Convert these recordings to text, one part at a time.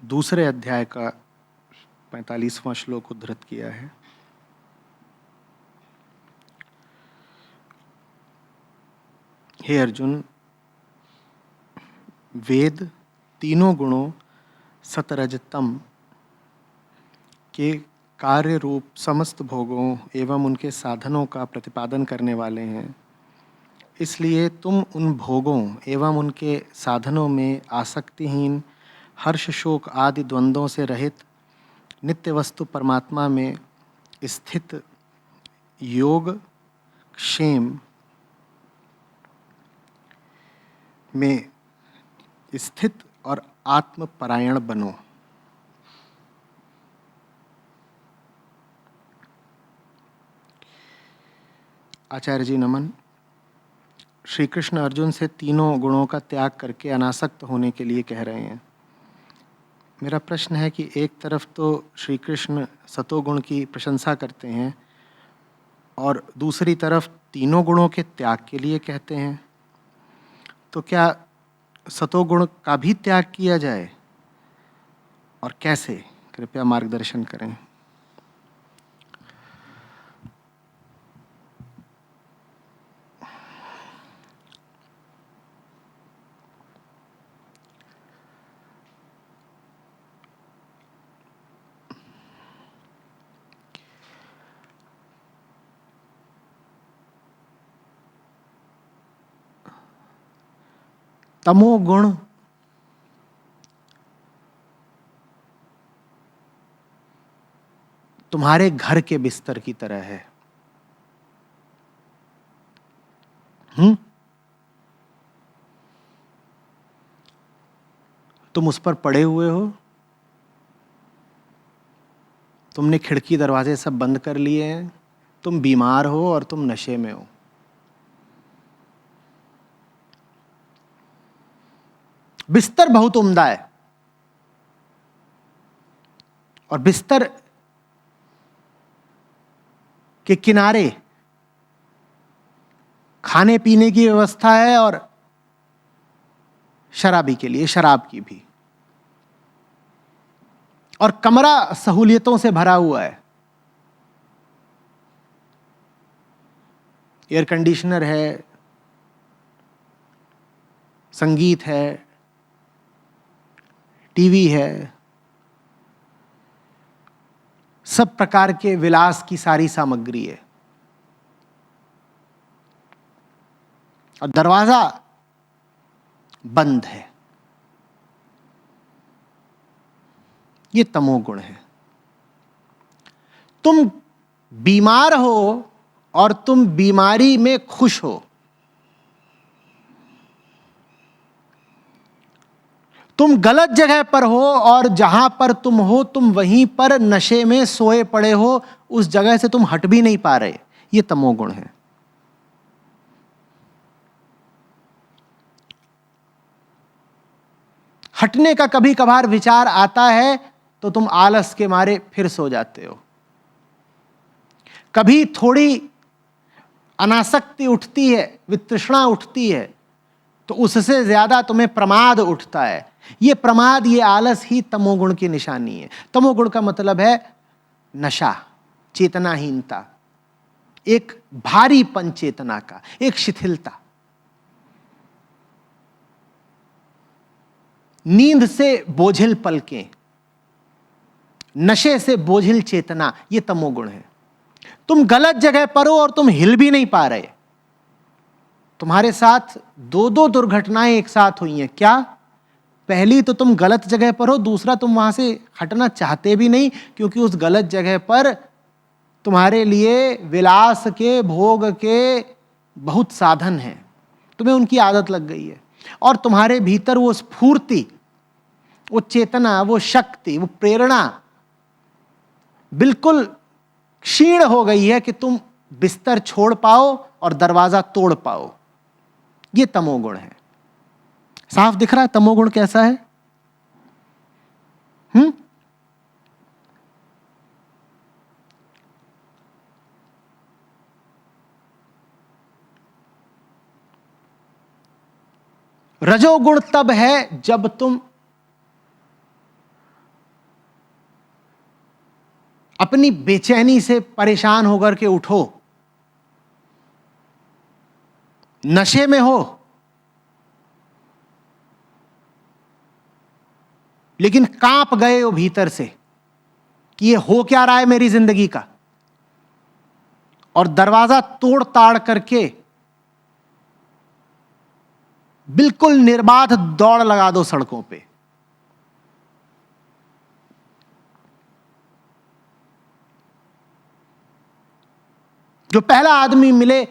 दूसरे अध्याय का 45वां श्लोक उद्धृत किया है। हे अर्जुन, वेद तीनों गुणों सतरजतम के कार्य रूप समस्त भोगों एवं उनके साधनों का प्रतिपादन करने वाले हैं। इसलिए तुम उन भोगों एवं उनके साधनों में आसक्तिहीन, हर्ष शोक आदि द्वंद्वों से रहित नित्य वस्तु परमात्मा में स्थित योग क्षेम में स्थित और आत्मपरायण बनो। आचार्य जी नमन। श्री कृष्ण अर्जुन से तीनों गुणों का त्याग करके अनासक्त होने के लिए कह रहे हैं। मेरा प्रश्न है कि एक तरफ तो श्री कृष्ण सतोगुण की प्रशंसा करते हैं और दूसरी तरफ तीनों गुणों के त्याग के लिए कहते हैं, तो क्या सतोगुण का भी त्याग किया जाए और कैसे? कृपया मार्गदर्शन करें। तमोगुण तुम्हारे घर के बिस्तर की तरह है। तुम उस पर पड़े हुए हो, तुमने खिड़की दरवाजे सब बंद कर लिए हैं, तुम बीमार हो और तुम नशे में हो। बिस्तर बहुत उम्दा है और बिस्तर के किनारे खाने पीने की व्यवस्था है और शराबी के लिए शराब की भी, और कमरा सहूलियतों से भरा हुआ है। एयर कंडीशनर है, संगीत है, टीवी है, सब प्रकार के विलास की सारी सामग्री है, और दरवाजा बंद है। ये तमोगुण है। तुम बीमार हो और तुम बीमारी में खुश हो। तुम गलत जगह पर हो और जहां पर तुम हो तुम वहीं पर नशे में सोए पड़े हो, उस जगह से तुम हट भी नहीं पा रहे। ये तमोगुण है। हटने का कभी कभार विचार आता है तो तुम आलस के मारे फिर सो जाते हो। कभी थोड़ी अनासक्ति उठती है, वितृष्णा उठती है, तो उससे ज्यादा तुम्हें प्रमाद उठता है। ये प्रमाद, ये आलस ही तमोगुण की निशानी है। तमोगुण का मतलब है नशा, चेतनाहीनता, एक भारीपन चेतना का, एक शिथिलता, नींद से बोझिल पलकें, नशे से बोझिल चेतना, ये तमोगुण है। तुम गलत जगह पर हो और तुम हिल भी नहीं पा रहे। तुम्हारे साथ दो दो दुर्घटनाएं एक साथ हुई हैं। क्या? पहली तो तुम गलत जगह पर हो, दूसरा तुम वहां से हटना चाहते भी नहीं, क्योंकि उस गलत जगह पर तुम्हारे लिए विलास के, भोग के बहुत साधन हैं, तुम्हें उनकी आदत लग गई है, और तुम्हारे भीतर वो स्फूर्ति, वो चेतना, वो शक्ति, वो प्रेरणा बिल्कुल क्षीण हो गई है कि तुम बिस्तर छोड़ पाओ और दरवाजा तोड़ पाओ। ये तमोगुण है। साफ दिख रहा है तमोगुण कैसा है? रजोगुण तब है जब तुम अपनी बेचैनी से परेशान होकर के उठो, नशे में हो, लेकिन कांप गए हो भीतर से कि ये हो क्या रहा है मेरी जिंदगी का, और दरवाजा तोड़ ताड़ करके बिल्कुल निर्बाध दौड़ लगा दो सड़कों पे। जो पहला आदमी मिले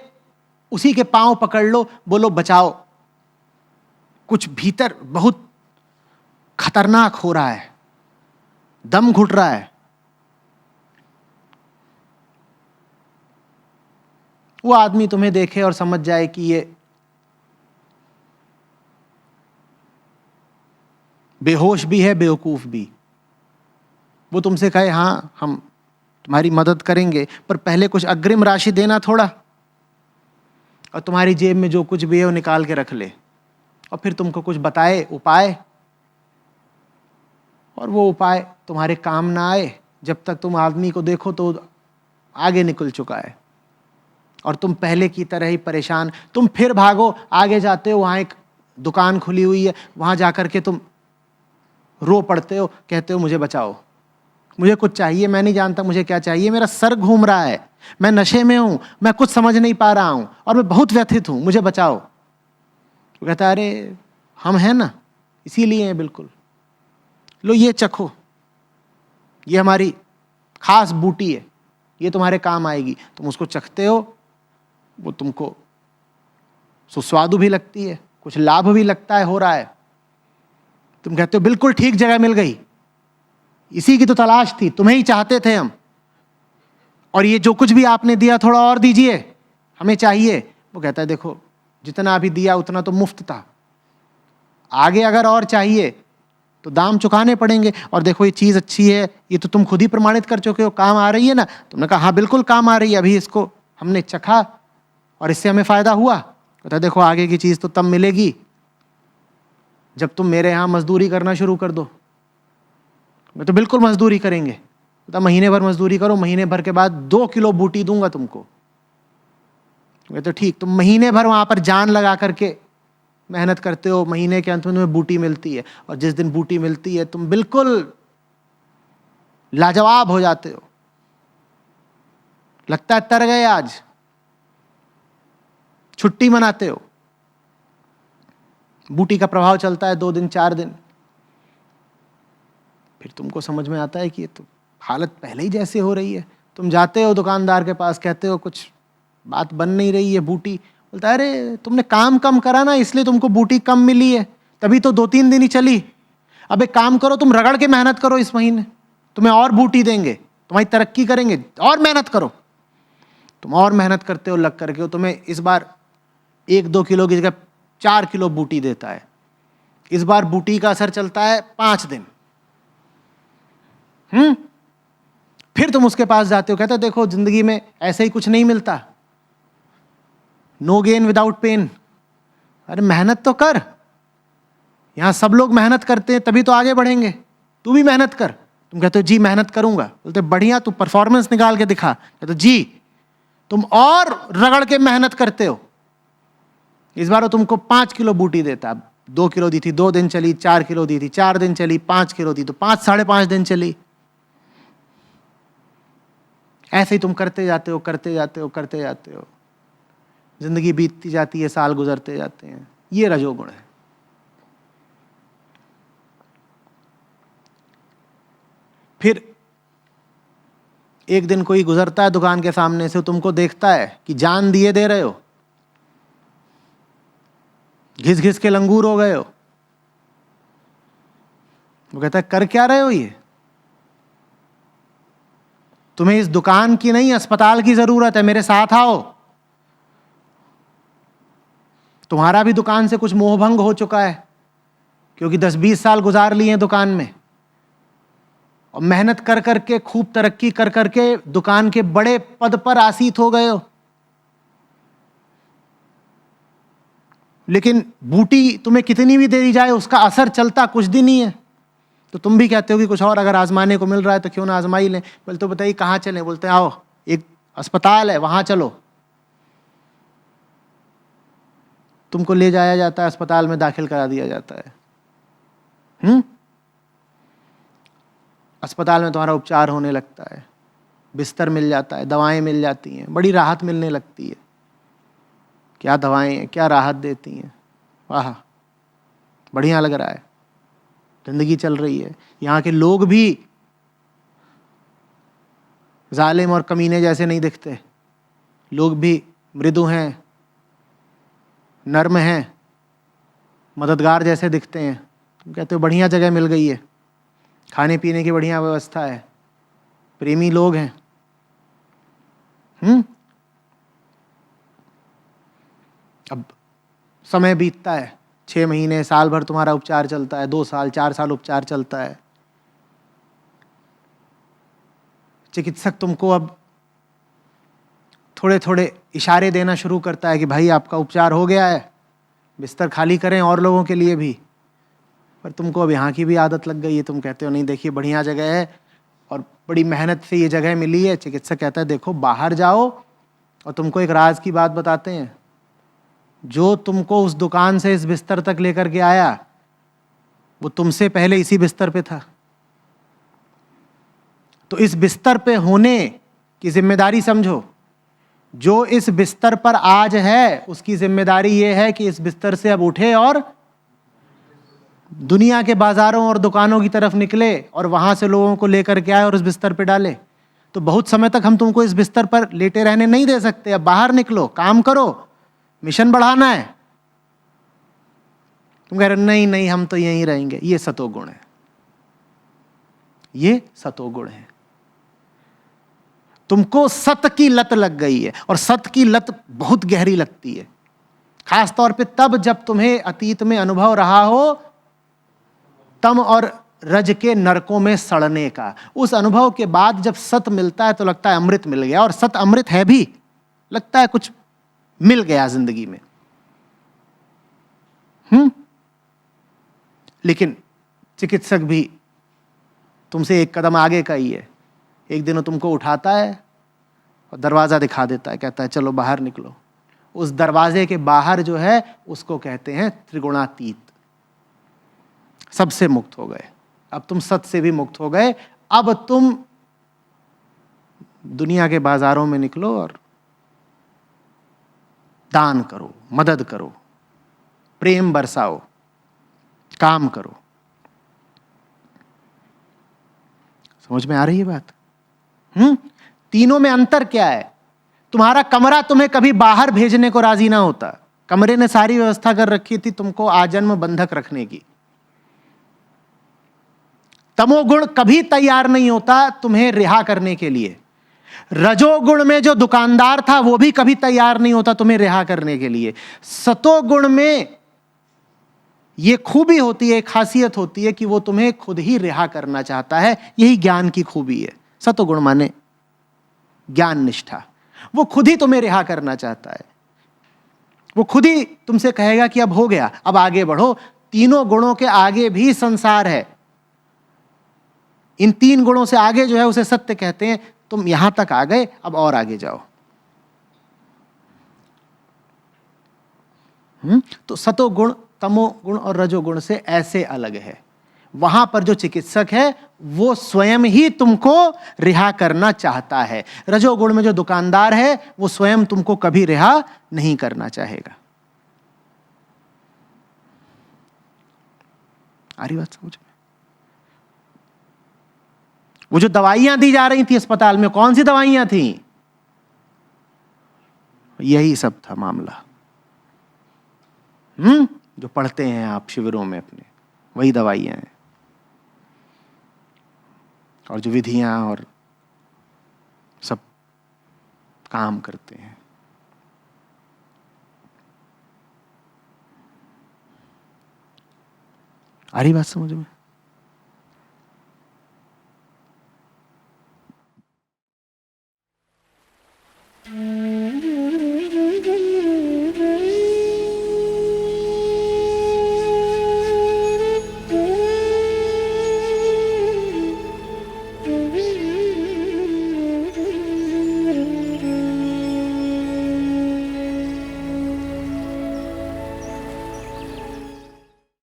उसी के पांव पकड़ लो, बोलो बचाओ, कुछ भीतर बहुत खतरनाक हो रहा है, दम घुट रहा है। वो आदमी तुम्हें देखे और समझ जाए कि ये बेहोश भी है, बेवकूफ भी। वो तुमसे कहे हाँ हम तुम्हारी मदद करेंगे, पर पहले कुछ अग्रिम राशि देना थोड़ा, और तुम्हारी जेब में जो कुछ भी है वो निकाल के रख ले, और फिर तुमको कुछ बताए उपाय, और वो उपाय तुम्हारे काम ना आए। जब तक तुम आदमी को देखो तो आगे निकल चुका है, और तुम पहले की तरह ही परेशान। तुम फिर भागो, आगे जाते हो, वहाँ एक दुकान खुली हुई है, वहाँ जाकर के तुम रो पड़ते हो, कहते हो मुझे बचाओ, मुझे कुछ चाहिए, मैं नहीं जानता मुझे क्या चाहिए, मेरा सर घूम रहा है, मैं नशे में हूँ, मैं कुछ समझ नहीं पा रहा हूँ, और मैं बहुत व्यथित हूँ, मुझे बचाओ। वो कहता है अरे हम हैं ना, इसीलिए हैं बिल्कुल, लो ये चखो, ये हमारी खास बूटी है, ये तुम्हारे काम आएगी। तुम उसको चखते हो, वो तुमको सुस्वादु भी लगती है, कुछ लाभ भी लगता है, हो रहा है। तुम कहते हो बिल्कुल ठीक जगह मिल गई, इसी की तो तलाश थी, तुम्हें ही चाहते थे हम, और ये जो कुछ भी आपने दिया थोड़ा और दीजिए, हमें चाहिए। वो कहता है देखो जितना अभी दिया उतना तो मुफ्त था, आगे अगर और चाहिए तो दाम चुकाने पड़ेंगे, और देखो ये चीज़ अच्छी है, ये तो तुम खुद ही प्रमाणित कर चुके हो, काम आ रही है ना। तुमने कहा हाँ बिल्कुल काम आ रही है, अभी इसको हमने चखा और इससे हमें फ़ायदा हुआ। कहता है देखो आगे की चीज़ तो तब मिलेगी जब तुम मेरे यहाँ मजदूरी करना शुरू कर दो। मैं तो बिल्कुल मजदूरी करेंगे, तो महीने भर मजदूरी करो, महीने भर के बाद 2 किलो बूटी दूंगा तुमको। मैं तो ठीक, तुम महीने भर वहाँ पर जान लगा करके मेहनत करते हो, महीने के अंत में तुम्हें बूटी मिलती है, और जिस दिन बूटी मिलती है तुम बिल्कुल लाजवाब हो जाते हो, लगता है तर गए आज, छुट्टी मनाते हो। बूटी का प्रभाव चलता है 2 दिन 4 दिन, फिर तुमको समझ में आता है कि ये तो हालत पहले ही जैसे हो रही है। तुम जाते हो दुकानदार के पास, कहते हो कुछ बात बन नहीं रही है, बूटी। बोलता है अरे तुमने काम कम करा ना, इसलिए तुमको बूटी कम मिली है, तभी तो 2-3 दिन ही चली। अब एक काम करो, तुम रगड़ के मेहनत करो, इस महीने तुम्हें और बूटी देंगे, तुम्हारी तरक्की करेंगे, और मेहनत करो। तुम और मेहनत करते हो लग करके, तुम्हें इस बार 1-2 किलो की जगह 4 किलो बूटी देता है। इस बार बूटी का असर चलता है 5 दिन। फिर तुम उसके पास जाते हो, कहते हो देखो जिंदगी में ऐसे ही कुछ नहीं मिलता, नो गेन विदाउट पेन। अरे मेहनत तो कर, यहां सब लोग मेहनत करते हैं तभी तो आगे बढ़ेंगे, तू भी मेहनत कर। तुम कहते हो जी मेहनत करूंगा। बोलते बढ़िया, तू परफॉर्मेंस निकाल के दिखा। कहते जी तुम और रगड़ के मेहनत करते हो, इस बार वो तुमको 5 किलो बूटी देता। 2 किलो दी थी, 2 दिन चली, 4 किलो दी थी, 4 दिन चली, 5 किलो दी तो 5-5.5 दिन चली। ऐसे ही तुम करते जाते हो, करते जाते हो, करते जाते हो, जिंदगी बीतती जाती है, साल गुजरते जाते हैं। ये रजोगुण है। फिर एक दिन कोई गुजरता है दुकान के सामने से, तुमको देखता है कि जान दिए दे रहे हो, घिस घिस के लंगूर हो गए हो। वो कहता है कर क्या रहे हो ये, तुम्हें इस दुकान की नहीं अस्पताल की जरूरत है, मेरे साथ आओ। तुम्हारा भी दुकान से कुछ मोहभंग हो चुका है, क्योंकि 10-20 साल गुजार लिए हैं दुकान में, और मेहनत कर करके खूब तरक्की कर करके दुकान के बड़े पद पर आसीत हो गए हो। लेकिन बूटी तुम्हें कितनी भी दे दी जाए उसका असर चलता कुछ दिन ही है, तो तुम भी कहते हो कि कुछ और अगर आजमाने को मिल रहा है तो क्यों ना आजमा ही लें। बोले तो बताइए कहाँ चलें? बोलते हैं आओ एक अस्पताल है वहाँ चलो। तुमको ले जाया जाता है, अस्पताल में दाखिल करा दिया जाता है। अस्पताल में तुम्हारा उपचार होने लगता है, बिस्तर मिल जाता है, दवाएं मिल जाती हैं, बड़ी राहत मिलने लगती है। क्या दवाएं हैं, क्या राहत देती हैं, वाह बढ़िया लग रहा है, जिंदगी चल रही है। यहाँ के लोग भी जालिम और कमीने जैसे नहीं दिखते, लोग भी मृदु हैं, नर्म हैं, मददगार जैसे दिखते हैं। तुम कहते हो बढ़िया जगह मिल गई है, खाने पीने की बढ़िया व्यवस्था है, प्रेमी लोग हैं। अब समय बीतता है, 6 महीने, साल भर तुम्हारा उपचार चलता है, 2 साल 4 साल उपचार चलता है। चिकित्सक तुमको अब थोड़े थोड़े इशारे देना शुरू करता है कि भाई आपका उपचार हो गया है, बिस्तर खाली करें और लोगों के लिए भी। पर तुमको अब यहाँ की भी आदत लग गई है। तुम कहते हो नहीं देखिए बढ़िया जगह है और बड़ी मेहनत से ये जगह मिली है। चिकित्सक कहता है देखो बाहर जाओ, और तुमको एक राज की बात बताते हैं, जो तुमको उस दुकान से इस बिस्तर तक लेकर के आया वो तुमसे पहले इसी बिस्तर पे था। तो इस बिस्तर पे होने की जिम्मेदारी समझो। जो इस बिस्तर पर आज है उसकी जिम्मेदारी ये है कि इस बिस्तर से अब उठे और दुनिया के बाजारों और दुकानों की तरफ निकले और वहां से लोगों को लेकर के आए और उस बिस्तर पे डाले। तो बहुत समय तक हम तुमको इस बिस्तर पर लेटे रहने नहीं दे सकते। अब बाहर निकलो, काम करो, मिशन बढ़ाना है। तुम कह रहे नहीं नहीं हम तो यहीं रहेंगे। ये सतोगुण है, ये सतोगुण है। तुमको सत की लत लग गई है, और सत की लत बहुत गहरी लगती है, खास तौर पे तब जब तुम्हें अतीत में अनुभव रहा हो तम और रज के नरकों में सड़ने का। उस अनुभव के बाद जब सत मिलता है तो लगता है अमृत मिल गया, और सत अमृत है भी, लगता है कुछ मिल गया जिंदगी में। लेकिन चिकित्सक भी तुमसे एक कदम आगे का ही है। एक दिन वो तुमको उठाता है और दरवाजा दिखा देता है, कहता है चलो बाहर निकलो। उस दरवाजे के बाहर जो है उसको कहते हैं त्रिगुणातीत। सबसे मुक्त हो गए, अब तुम सत से भी मुक्त हो गए। अब तुम दुनिया के बाजारों में निकलो और दान करो, मदद करो, प्रेम बरसाओ, काम करो। समझ में आ रही है बात? तीनों में अंतर क्या है? तुम्हारा कमरा तुम्हें कभी बाहर भेजने को राजी ना होता। कमरे ने सारी व्यवस्था कर रखी थी तुमको आजन्म बंधक रखने की। तमोगुण कभी तैयार नहीं होता तुम्हें रिहा करने के लिए। रजोगुण में जो दुकानदार था वो भी कभी तैयार नहीं होता तुम्हें रिहा करने के लिए। सतोगुण में ये खूबी होती है, खासियत होती है कि वो तुम्हें खुद ही रिहा करना चाहता है। यही ज्ञान की खूबी है। सतोगुण माने ज्ञान निष्ठा, वो खुद ही तुम्हें रिहा करना चाहता है। वो खुद ही तुमसे कहेगा कि अब हो गया, अब आगे बढ़ो। तीनों गुणों के आगे भी संसार है। इन 3 गुणों से आगे जो है उसे सत्य कहते हैं। तुम यहां तक आ गए, अब और आगे जाओ। तो सतोगुण तमोगुण और रजोगुण से ऐसे अलग है। वहां पर जो चिकित्सक है वो स्वयं ही तुमको रिहा करना चाहता है। रजोगुण में जो दुकानदार है वो स्वयं तुमको कभी रिहा नहीं करना चाहेगा। आ रही बात समझ में? वो जो दवाइयां दी जा रही थी अस्पताल में, कौन सी दवाइयां थी? यही सब था मामला। जो पढ़ते हैं आप शिविरों में अपने, वही दवाइयां हैं। और जो विधियां और सब काम करते हैं। आ रही बात समझ में?